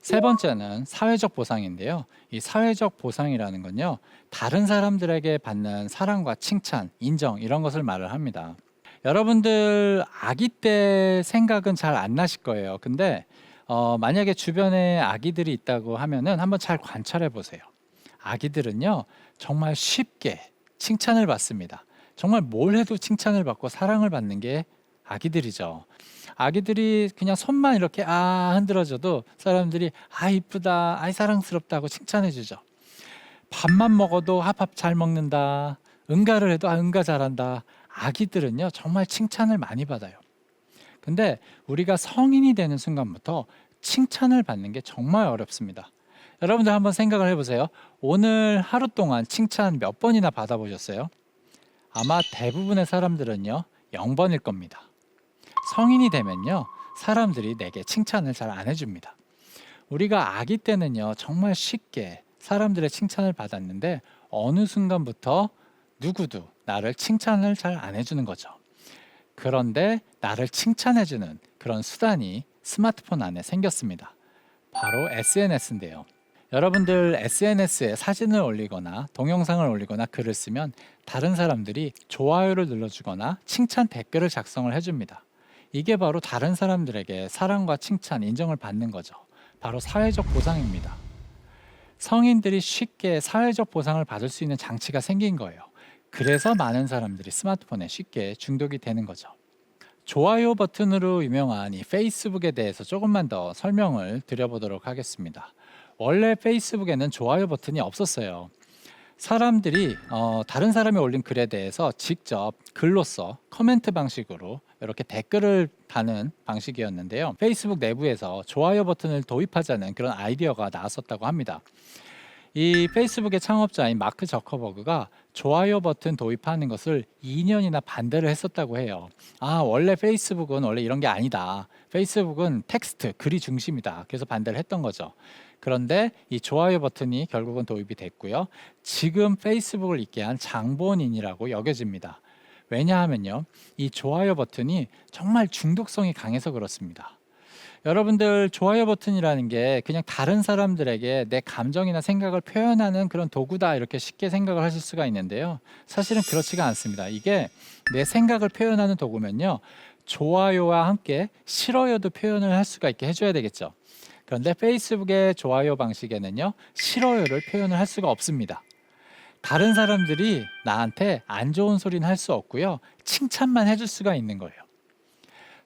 세 번째는 사회적 보상인데요. 이 사회적 보상이라는 건요, 다른 사람들에게 받는 사랑과 칭찬, 인정, 이런 것을 말을 합니다. 여러분들 아기 때 생각은 잘 안 나실 거예요. 근데 만약에 주변에 아기들이 있다고 하면은 한번 잘 관찰해 보세요. 아기들은요, 정말 쉽게 칭찬을 받습니다. 정말 뭘 해도 칭찬을 받고 사랑을 받는 게 아기들이죠. 아기들이 그냥 손만 이렇게 흔들어줘도 사람들이 이쁘다, 사랑스럽다고 칭찬해 주죠. 밥만 먹어도 밥 잘 먹는다, 응가를 해도 응가 잘한다. 아기들은요, 정말 칭찬을 많이 받아요. 근데 우리가 성인이 되는 순간부터 칭찬을 받는 게 정말 어렵습니다. 여러분들 한번 생각을 해보세요. 오늘 하루 동안 칭찬 몇 번이나 받아보셨어요? 아마 대부분의 사람들은요, 0번일 겁니다. 성인이 되면요, 사람들이 내게 칭찬을 잘 안 해줍니다. 우리가 아기 때는요, 정말 쉽게 사람들의 칭찬을 받았는데 어느 순간부터 누구도 나를 칭찬을 잘 안 해주는 거죠. 그런데 나를 칭찬해주는 그런 수단이 스마트폰 안에 생겼습니다. 바로 SNS인데요. 여러분들 SNS에 사진을 올리거나 동영상을 올리거나 글을 쓰면 다른 사람들이 좋아요를 눌러주거나 칭찬 댓글을 작성을 해줍니다. 이게 바로 다른 사람들에게 사랑과 칭찬, 인정을 받는 거죠. 바로 사회적 보상입니다. 성인들이 쉽게 사회적 보상을 받을 수 있는 장치가 생긴 거예요. 그래서 많은 사람들이 스마트폰에 쉽게 중독이 되는 거죠. 좋아요 버튼으로 유명한 이 페이스북에 대해서 조금만 더 설명을 드려보도록 하겠습니다. 원래 페이스북에는 좋아요 버튼이 없었어요. 사람들이 다른 사람이 올린 글에 대해서 직접 글로써 코멘트 방식으로 이렇게 댓글을 다는 방식이었는데요. 페이스북 내부에서 좋아요 버튼을 도입하자는 그런 아이디어가 나왔었다고 합니다. 이 페이스북의 창업자인 마크 저커버그가 좋아요 버튼 도입하는 것을 2년이나 반대를 했었다고 해요. 원래 페이스북은 원래 이런 게 아니다. 페이스북은 텍스트, 글이 중심이다. 그래서 반대를 했던 거죠. 그런데 이 좋아요 버튼이 결국은 도입이 됐고요. 지금 페이스북을 있게 한 장본인이라고 여겨집니다. 왜냐하면요, 이 좋아요 버튼이 정말 중독성이 강해서 그렇습니다. 여러분들 좋아요 버튼이라는 게 그냥 다른 사람들에게 내 감정이나 생각을 표현하는 그런 도구다, 이렇게 쉽게 생각을 하실 수가 있는데요. 사실은 그렇지가 않습니다. 이게 내 생각을 표현하는 도구면요, 좋아요와 함께 싫어요도 표현을 할 수가 있게 해줘야 되겠죠. 그런데 페이스북의 좋아요 방식에는요, 싫어요를 표현을 할 수가 없습니다. 다른 사람들이 나한테 안 좋은 소리는 할 수 없고요, 칭찬만 해줄 수가 있는 거예요.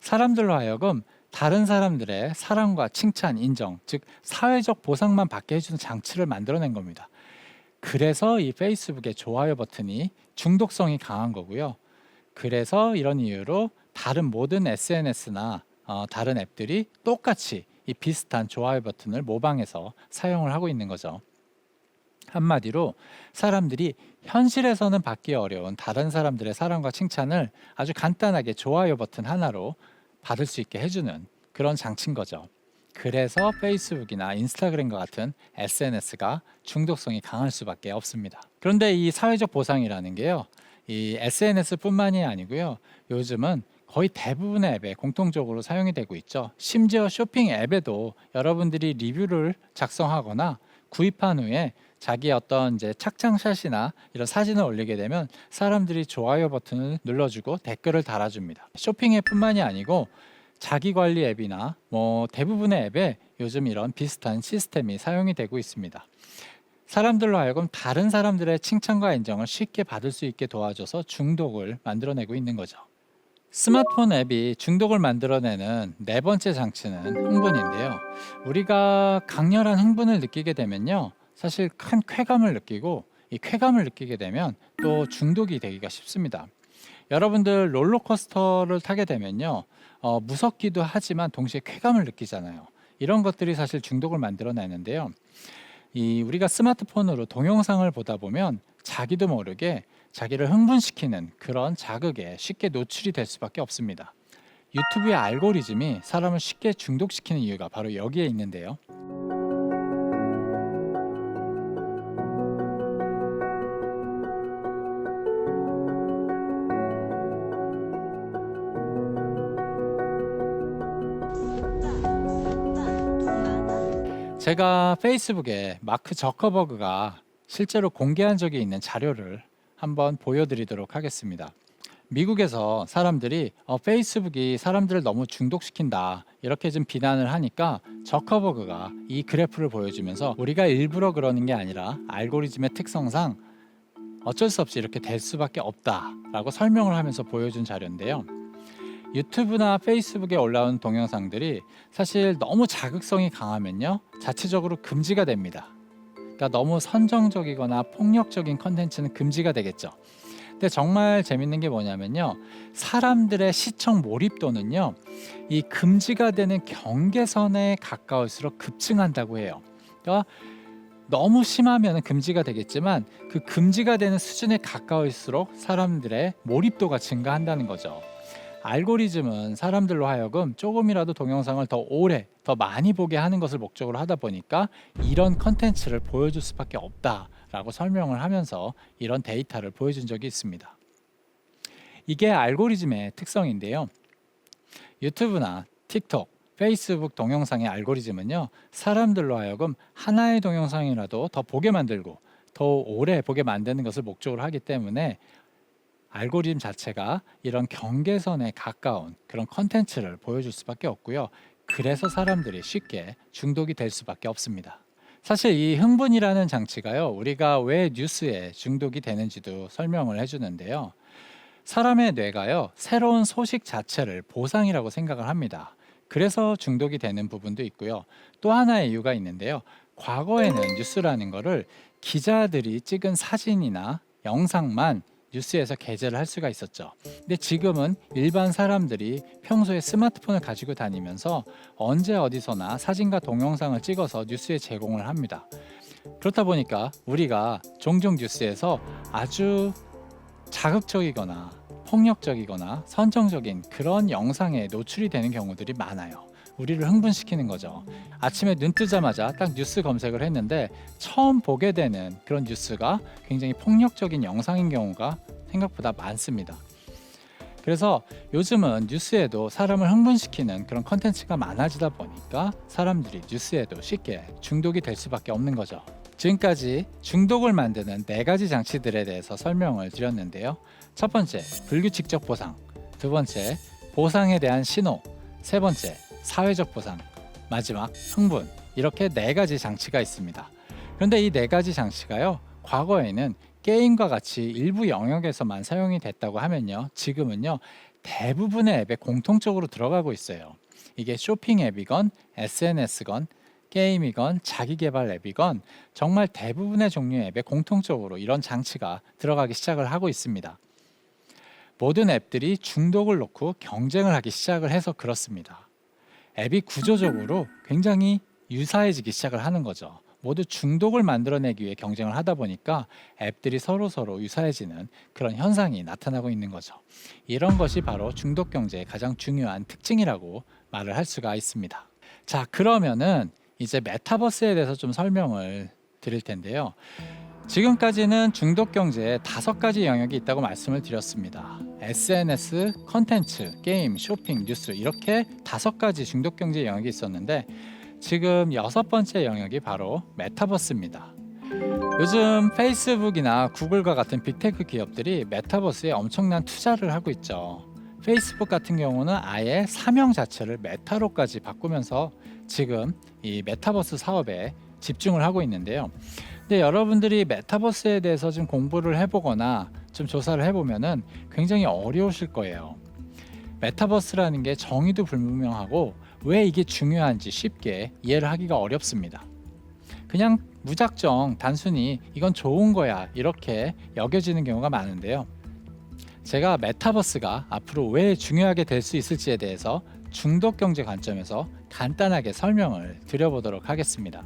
사람들로 하여금 다른 사람들의 사랑과 칭찬, 인정, 즉 사회적 보상만 받게 해주는 장치를 만들어낸 겁니다. 그래서 이 페이스북의 좋아요 버튼이 중독성이 강한 거고요. 그래서 이런 이유로 다른 모든 SNS나 다른 앱들이 똑같이 이 비슷한 좋아요 버튼을 모방해서 사용을 하고 있는 거죠. 한마디로 사람들이 현실에서는 받기 어려운 다른 사람들의 사랑과 칭찬을 아주 간단하게 좋아요 버튼 하나로 받을 수 있게 해주는 그런 장치인 거죠. 그래서 페이스북이나 인스타그램과 같은 SNS가 중독성이 강할 수밖에 없습니다. 그런데 이 사회적 보상이라는 게요, 이 SNS뿐만이 아니고요, 요즘은 거의 대부분의 앱에 공통적으로 사용이 되고 있죠. 심지어 쇼핑 앱에도 여러분들이 리뷰를 작성하거나 구입한 후에 자기 어떤 이제 착장샷이나 이런 사진을 올리게 되면 사람들이 좋아요 버튼을 눌러주고 댓글을 달아줍니다. 쇼핑 앱뿐만이 아니고 자기 관리 앱이나 대부분의 앱에 요즘 이런 비슷한 시스템이 사용이 되고 있습니다. 사람들로 하여금 다른 사람들의 칭찬과 인정을 쉽게 받을 수 있게 도와줘서 중독을 만들어내고 있는 거죠. 스마트폰 앱이 중독을 만들어내는 네 번째 장치는 흥분인데요. 우리가 강렬한 흥분을 느끼게 되면요, 사실 큰 쾌감을 느끼고, 이 쾌감을 느끼게 되면 또 중독이 되기가 쉽습니다. 여러분들 롤러코스터를 타게 되면요, 무섭기도 하지만 동시에 쾌감을 느끼잖아요. 이런 것들이 사실 중독을 만들어내는데요. 우리가 스마트폰으로 동영상을 보다 보면 자기도 모르게 자기를 흥분시키는 그런 자극에 쉽게 노출이 될 수밖에 없습니다. 유튜브의 알고리즘이 사람을 쉽게 중독시키는 이유가 바로 여기에 있는데요. 제가 페이스북에 마크 저커버그가 실제로 공개한 적이 있는 자료를 한번 보여드리도록 하겠습니다. 미국에서 사람들이 페이스북이 사람들을 너무 중독시킨다 이렇게 좀 비난을 하니까 저커버그가 이 그래프를 보여주면서 우리가 일부러 그러는 게 아니라 알고리즘의 특성상 어쩔 수 없이 이렇게 될 수밖에 없다라고 설명을 하면서 보여준 자료인데요. 유튜브나 페이스북에 올라온 동영상들이 사실 너무 자극성이 강하면요 자체적으로 금지가 됩니다. 그러니까 너무 선정적이거나 폭력적인 컨텐츠는 금지가 되겠죠. 근데 정말 재밌는 게 뭐냐면요, 사람들의 시청 몰입도는요 이 금지가 되는 경계선에 가까울수록 급증한다고 해요. 그러니까 너무 심하면 금지가 되겠지만 그 금지가 되는 수준에 가까울수록 사람들의 몰입도가 증가한다는 거죠. 알고리즘은 사람들로 하여금 조금이라도 동영상을 더 오래, 더 많이 보게 하는 것을 목적으로 하다 보니까 이런 컨텐츠를 보여줄 수밖에 없다라고 설명을 하면서 이런 데이터를 보여준 적이 있습니다. 이게 알고리즘의 특성인데요. 유튜브나 틱톡, 페이스북 동영상의 알고리즘은요, 사람들로 하여금 하나의 동영상이라도 더 보게 만들고 더 오래 보게 만드는 것을 목적으로 하기 때문에 알고리즘 자체가 이런 경계선에 가까운 그런 컨텐츠를 보여줄 수밖에 없고요. 그래서 사람들이 쉽게 중독이 될 수밖에 없습니다. 사실 이 흥분이라는 장치가요, 우리가 왜 뉴스에 중독이 되는지도 설명을 해주는데요. 사람의 뇌가요, 새로운 소식 자체를 보상이라고 생각을 합니다. 그래서 중독이 되는 부분도 있고요. 또 하나의 이유가 있는데요. 과거에는 뉴스라는 거를 기자들이 찍은 사진이나 영상만 뉴스에서 게재를 할 수가 있었죠. 근데 지금은 일반 사람들이 평소에 스마트폰을 가지고 다니면서 언제 어디서나 사진과 동영상을 찍어서 뉴스에 제공을 합니다. 그렇다 보니까 우리가 종종 뉴스에서 아주 자극적이거나 폭력적이거나 선정적인 그런 영상에 노출이 되는 경우들이 많아요. 우리를 흥분시키는 거죠. 아침에 눈 뜨자마자 딱 뉴스 검색을 했는데 처음 보게 되는 그런 뉴스가 굉장히 폭력적인 영상인 경우가 생각보다 많습니다. 그래서 요즘은 뉴스에도 사람을 흥분시키는 그런 컨텐츠가 많아지다 보니까 사람들이 뉴스에도 쉽게 중독이 될 수밖에 없는 거죠. 지금까지 중독을 만드는 4가지 장치들에 대해서 설명을 드렸는데요. 첫 번째, 불규칙적 보상. 두 번째, 보상에 대한 신호. 세 번째, 사회적 보상. 마지막, 흥분. 이렇게 4가지 장치가 있습니다. 그런데 이 4가지 장치가요, 과거에는 게임과 같이 일부 영역에서만 사용이 됐다고 하면요, 지금은요 대부분의 앱에 공통적으로 들어가고 있어요. 이게 쇼핑 앱이건 SNS건 게임이건 자기 개발 앱이건 정말 대부분의 종류의 앱에 공통적으로 이런 장치가 들어가기 시작을 하고 있습니다. 모든 앱들이 중독을 놓고 경쟁을 하기 시작을 해서 그렇습니다. 앱이 구조적으로 굉장히 유사해지기 시작을 하는 거죠. 모두 중독을 만들어내기 위해 경쟁을 하다 보니까 앱들이 서로 유사해지는 그런 현상이 나타나고 있는 거죠. 이런 것이 바로 중독 경제의 가장 중요한 특징이라고 말을 할 수가 있습니다. 자, 그러면은 이제 메타버스에 대해서 좀 설명을 드릴 텐데요. 지금까지는 중독 경제에 5가지 영역이 있다고 말씀을 드렸습니다. SNS, 컨텐츠, 게임, 쇼핑, 뉴스 이렇게 5가지 중독 경제 영역이 있었는데 지금 6번째 영역이 바로 메타버스입니다. 요즘 페이스북이나 구글과 같은 빅테크 기업들이 메타버스에 엄청난 투자를 하고 있죠. 페이스북 같은 경우는 아예 사명 자체를 메타로까지 바꾸면서 지금 이 메타버스 사업에 집중을 하고 있는데요. 근데 여러분들이 메타버스에 대해서 좀 공부를 해보거나 좀 조사를 해보면은 굉장히 어려우실 거예요. 메타버스라는 게 정의도 불분명하고 왜 이게 중요한지 쉽게 이해를 하기가 어렵습니다. 그냥 무작정 단순히 이건 좋은 거야 이렇게 여겨지는 경우가 많은데요. 제가 메타버스가 앞으로 왜 중요하게 될 수 있을지에 대해서 중독 경제 관점에서 간단하게 설명을 드려보도록 하겠습니다.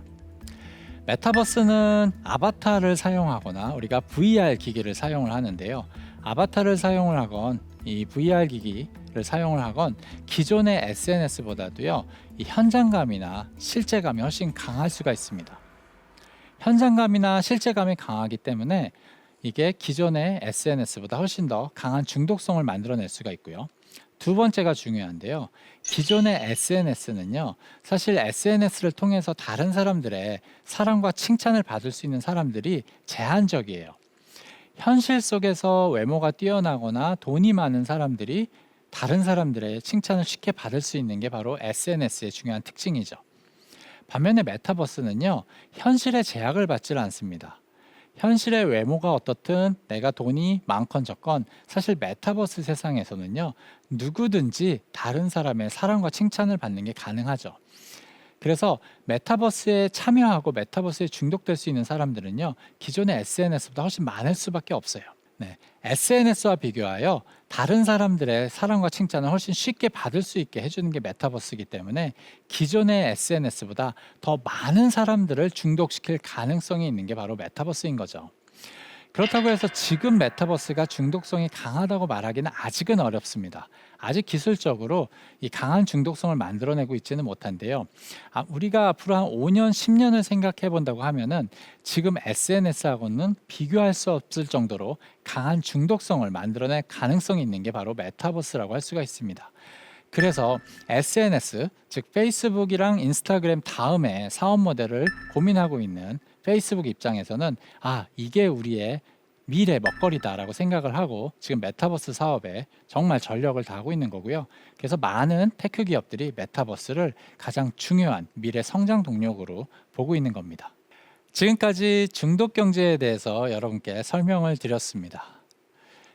메타버스는 아바타를 사용하거나 우리가 VR 기기를 사용을 하는데요. 아바타를 사용을 하건 이 VR 기기를 사용을 하건 기존의 SNS보다도요 이 현장감이나 실제감이 훨씬 강할 수가 있습니다. 현장감이나 실제감이 강하기 때문에 이게 기존의 SNS보다 훨씬 더 강한 중독성을 만들어낼 수가 있고요. 두 번째가 중요한데요. 기존의 SNS는요, 사실 SNS를 통해서 다른 사람들의 사랑과 칭찬을 받을 수 있는 사람들이 제한적이에요. 현실 속에서 외모가 뛰어나거나 돈이 많은 사람들이 다른 사람들의 칭찬을 쉽게 받을 수 있는 게 바로 SNS의 중요한 특징이죠. 반면에 메타버스는요, 현실의 제약을 받지 않습니다. 현실의 외모가 어떻든 내가 돈이 많건 적건 사실 메타버스 세상에서는요, 누구든지 다른 사람의 사랑과 칭찬을 받는 게 가능하죠. 그래서 메타버스에 참여하고 메타버스에 중독될 수 있는 사람들은요, 기존의 SNS보다 훨씬 많을 수밖에 없어요. 네, SNS와 비교하여 다른 사람들의 사랑과 칭찬을 훨씬 쉽게 받을 수 있게 해주는 게 메타버스이기 때문에 기존의 SNS보다 더 많은 사람들을 중독시킬 가능성이 있는 게 바로 메타버스인 거죠. 그렇다고 해서 지금 메타버스가 중독성이 강하다고 말하기는 아직은 어렵습니다. 아직 기술적으로 이 강한 중독성을 만들어내고 있지는 못한데요. 우리가 앞으로 한 5년, 10년을 생각해 본다고 하면은 지금 SNS하고는 비교할 수 없을 정도로 강한 중독성을 만들어낼 가능성이 있는 게 바로 메타버스라고 할 수가 있습니다. 그래서 SNS, 즉 페이스북이랑 인스타그램 다음에 사업 모델을 고민하고 있는 페이스북 입장에서는 이게 우리의 미래 먹거리다라고 생각을 하고 지금 메타버스 사업에 정말 전력을 다하고 있는 거고요. 그래서 많은 테크 기업들이 메타버스를 가장 중요한 미래 성장 동력으로 보고 있는 겁니다. 지금까지 중독 경제에 대해서 여러분께 설명을 드렸습니다.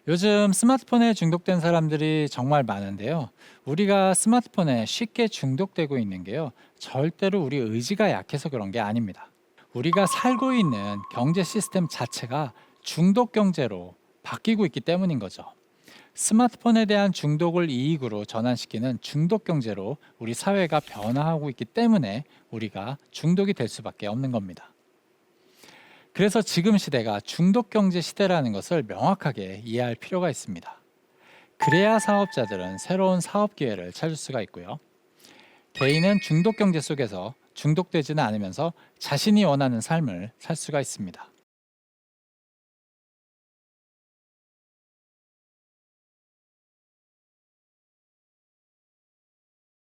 요즘 스마트폰에 중독된 사람들이 정말 많은데요. 우리가 스마트폰에 쉽게 중독되고 있는 게요, 절대로 우리 의지가 약해서 그런 게 아닙니다. 우리가 살고 있는 경제 시스템 자체가 중독 경제로 바뀌고 있기 때문인 거죠. 스마트폰에 대한 중독을 이익으로 전환시키는 중독 경제로 우리 사회가 변화하고 있기 때문에 우리가 중독이 될 수밖에 없는 겁니다. 그래서 지금 시대가 중독 경제 시대라는 것을 명확하게 이해할 필요가 있습니다. 그래야 사업자들은 새로운 사업 기회를 찾을 수가 있고요. 개인은 중독 경제 속에서 중독되지는 않으면서 자신이 원하는 삶을 살 수가 있습니다.